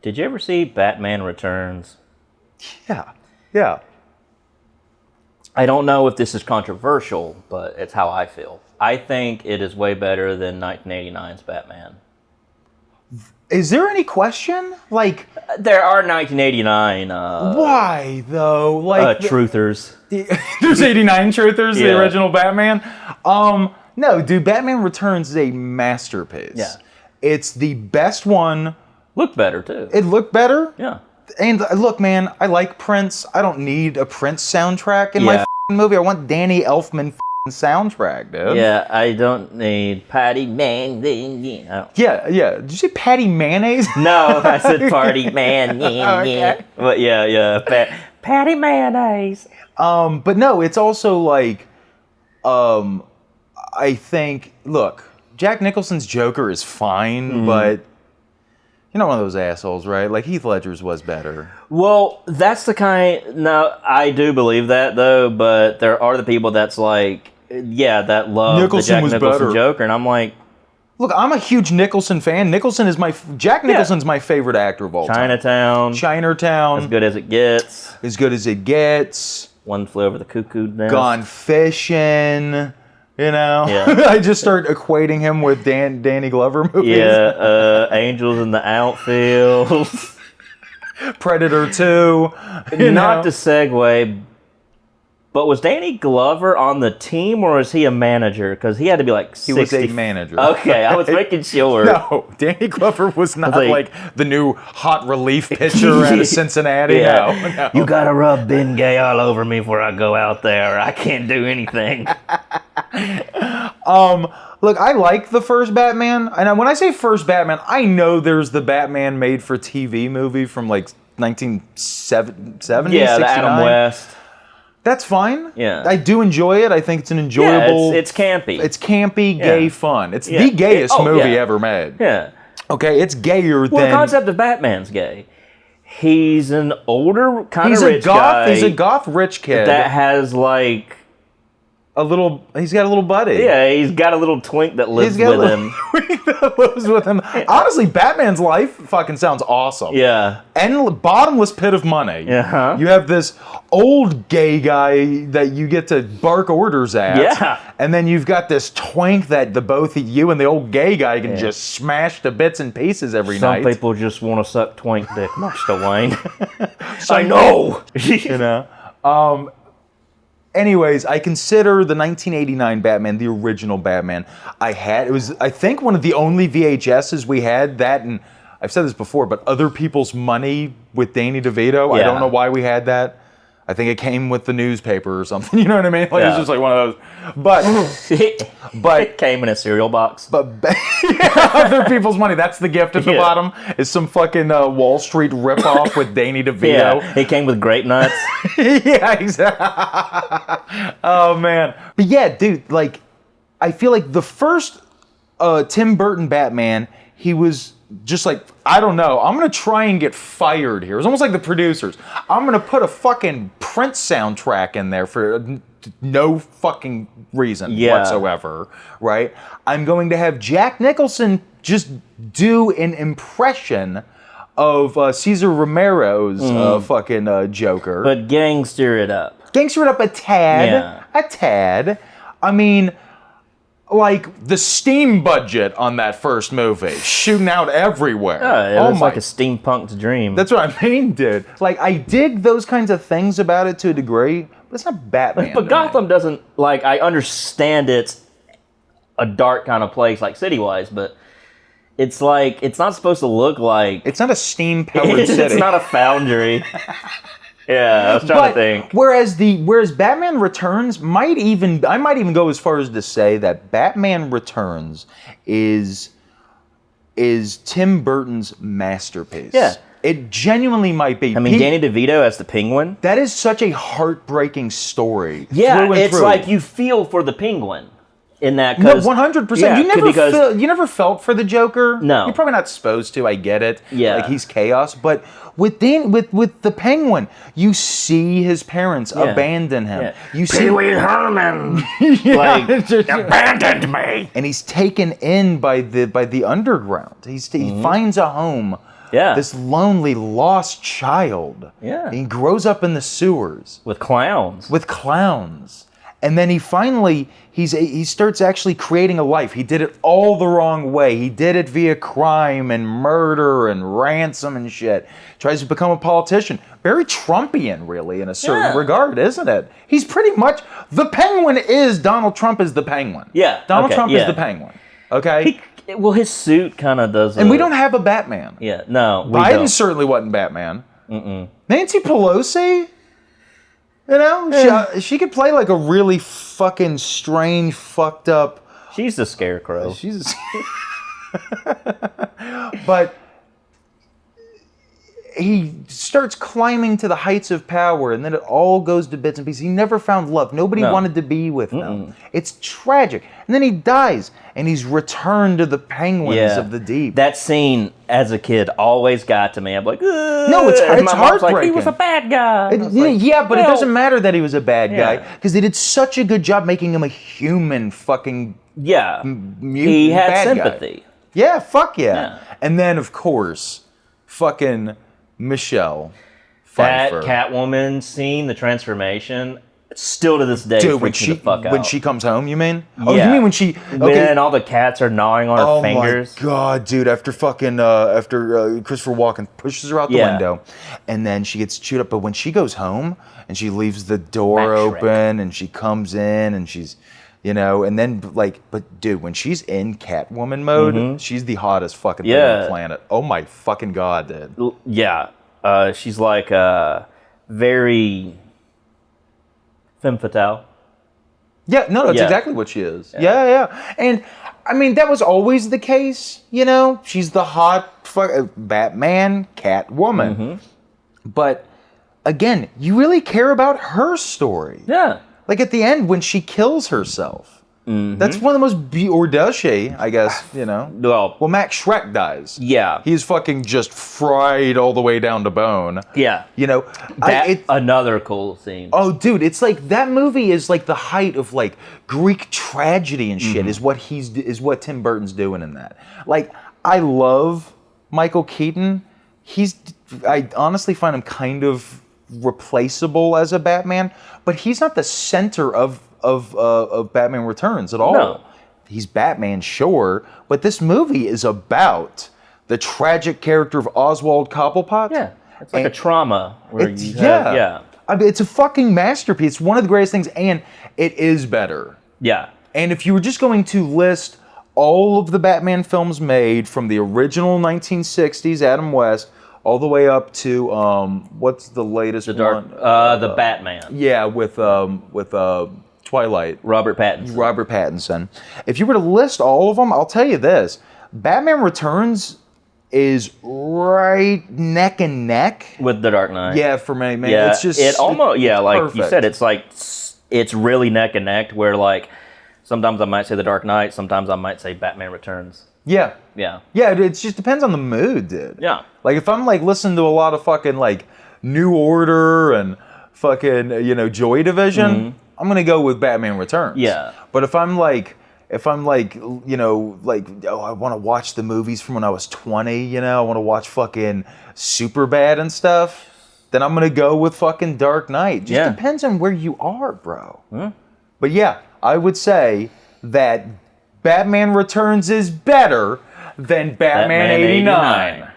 Did you ever see Batman Returns? Yeah. I don't know if this is controversial, but it's how I feel. I think it is way better than 1989's Batman. Is there any question? Like, there are 1989 why though? Like truthers. There's 89 truthers, Yeah. the original Batman. No, dude, Batman Returns is a masterpiece. Yeah. It's the best one. Looked better too. It looked better. Yeah. And look, man, I like Prince. I don't need a Prince soundtrack in my f***ing movie. I want Danny Elfman f***ing soundtrack, dude. Yeah, I don't need Patty Man. Yeah. Did you say Patty Mayonnaise? No, I said Party Man. Okay. But yeah. Patty Mayonnaise. But no, it's also like, I think, look, Jack Nicholson's Joker is fine, but you're not one of those assholes, right? Like, Heath Ledger's was better. Well, that's the kind... No, I do believe that, though, but there are the people that's like, that love the Jack Nicholson Joker, and I'm like... Look, I'm a huge Nicholson fan. Jack Nicholson's my favorite actor of all time. Chinatown. As good as it gets. As good as it gets. One Flew Over the Cuckoo Nest. Gone Fishing. You know? Yeah. I just start equating him with Danny Glover movies. Yeah, Angels in the Outfield. Predator 2. Not to segue, but was Danny Glover on the team or was he a manager? Because he had to be like 60. He was a manager. Okay, I was making sure. No, Danny Glover was not like the new hot relief pitcher out of Cincinnati. Yeah. No. You gotta rub Ben Gay all over me before I go out there. I can't do anything. Look, I like the first Batman. And when I say first Batman, I know there's the Batman made for TV movie from like 1970. Yeah, 69. the Adam West. That's fine. Yeah. I do enjoy it. I think it's an enjoyable... Yeah, it's campy. It's campy, gay fun. It's the gayest movie ever made. Yeah. Okay, it's gayer than... Well, the concept of Batman's gay. He's an older, kind of rich guy. He's a goth rich kid. That has like... He's got a little buddy. Yeah, he's got a little twink that lives with him. That lives with him. Honestly, Batman's life fucking sounds awesome. Yeah. And bottomless pit of money. Uh-huh. You have this old gay guy that you get to bark orders at. Yeah. And then you've got this twink that both of you and the old gay guy can just smash to bits and pieces every night. Some people just want to suck twink dick, Master Wayne. I know. You know? Anyways, I consider the 1989 Batman the original Batman. I think one of the only VHSs we had that, and I've said this before, but Other People's Money with Danny DeVito. Yeah. I don't know why we had that. I think it came with the newspaper or something. You know what I mean? Like, It was just like one of those. But it came in a cereal box. But Other People's Money. That's the gift at the bottom. Is some fucking Wall Street ripoff with Danny DeVito. Yeah, it came with grape nuts. Yeah, exactly. Oh man. But yeah, dude. Like, I feel like the first Tim Burton Batman, he was just like, I don't know, I'm gonna try and get fired here. It was almost like the producers. I'm gonna put a fucking Prince soundtrack in there for no fucking reason whatsoever, right? I'm going to have Jack Nicholson just do an impression of Cesar Romero's fucking Joker. But gangster it up. Gangster it up a tad. Yeah. A tad. I mean, like, the steam budget on that first movie, shooting out everywhere. Yeah, it was like a steampunk's dream. That's what I mean, dude. Like, I dig those kinds of things about it to a degree, but it's not Batman. But Gotham doesn't, like, I understand it's a dark kind of place, like, city-wise, but it's like, it's not supposed to look like... It's not a steam-powered city. It's not a foundry. Yeah, I was trying to think. Whereas Batman Returns I might even go as far as to say that Batman Returns is Tim Burton's masterpiece. Yeah. It genuinely might be. I mean, Danny DeVito as the Penguin. That is such a heartbreaking story. Yeah, through and it's through. like you feel for the Penguin in that. No, 100%. Yeah, You never felt for the Joker. No, you're probably not supposed to. I get it. Yeah, like he's chaos. But with the Penguin, you see his parents abandon him. Yeah. You see Pee Wee Herman abandoned me, and he's taken in by the underground. He finds a home Yeah. This lonely, lost child. Yeah. And he grows up in the sewers. With clowns. With clowns. And then he starts actually creating a life. He did it all the wrong way. He did it via crime and murder and ransom and shit. Tries to become a politician. Very Trumpian, really, in a certain regard, isn't it? He's pretty much... The Penguin is... Donald Trump is the Penguin. Yeah. Donald Trump is the Penguin. Okay? Well, his suit kind of does... And we don't have a Batman. Yeah, no, we Biden don't. certainly wasn't Batman. Nancy Pelosi... You know, she could play like a really fucking strange, fucked up... She's the Scarecrow. But he starts climbing to the heights of power, and then it all goes to bits and pieces. He never found love. Nobody wanted to be with him. It's tragic. And then he dies, and he's returned to the penguins of the deep. That scene, as a kid, always got to me. I'm like, no, it's heartbreaking. Like, he was a bad guy. But it doesn't matter that he was a bad guy, because they did such a good job making him a human fucking he had sympathy. Guy. Yeah, fuck yeah. And then, of course, fucking Michelle Pfeiffer. That Catwoman scene, the transformation, still to this day freaks me the fuck out. When she comes home, you mean? Yeah. Oh, you mean when she... When all the cats are gnawing on her fingers. Oh my God, dude. After fucking... After Christopher Walken pushes her out the window, and then she gets chewed up. But when she goes home, and she leaves the door open, and she comes in, and she's... You know, and then, like... But, dude, when she's in Catwoman mode, she's the hottest fucking thing on the planet. Oh my fucking God, dude. Yeah. She's like very... femme fatale. Yeah, no, that's exactly what she is. Yeah. And, I mean, that was always the case, you know? She's the hot Batman, Catwoman. But, again, you really care about her story. Yeah. Like, at the end, when she kills herself. That's one of the most... Or does she, I guess, you know? Well, Max Schreck dies. Yeah. He's fucking just fried all the way down to bone. Yeah. You know? Another cool scene. Oh, dude, it's like... That movie is like the height of, like, Greek tragedy and shit is what Tim Burton's doing in that. Like, I love Michael Keaton. I honestly find him kind of replaceable as a Batman, but he's not the center of Batman Returns at all. No. He's Batman, sure, but this movie is about the tragic character of Oswald Cobblepot. Yeah, it's like a trauma. I mean, it's a fucking masterpiece. It's one of the greatest things, and it is better. Yeah. And if you were just going to list all of the Batman films made from the original 1960s, Adam West, all the way up to what's the latest one? The Batman. Yeah, with Twilight. Robert Pattinson. If you were to list all of them, I'll tell you this: Batman Returns is right neck and neck with The Dark Knight. Yeah, for me, man. Yeah, it's just like perfect. you said, it's really neck and neck. Where like sometimes I might say The Dark Knight, sometimes I might say Batman Returns. Yeah. Yeah. Yeah, it just depends on the mood, dude. Yeah. Like, if I'm, like, listening to a lot of fucking, like, New Order and fucking, you know, Joy Division, I'm going to go with Batman Returns. Yeah. But if I'm, like, you know, like, I want to watch the movies from when I was 20, you know, I want to watch fucking Superbad and stuff, then I'm going to go with fucking Dark Knight. Just depends on where you are, bro. But, yeah, I would say that Batman Returns is better than Batman 89.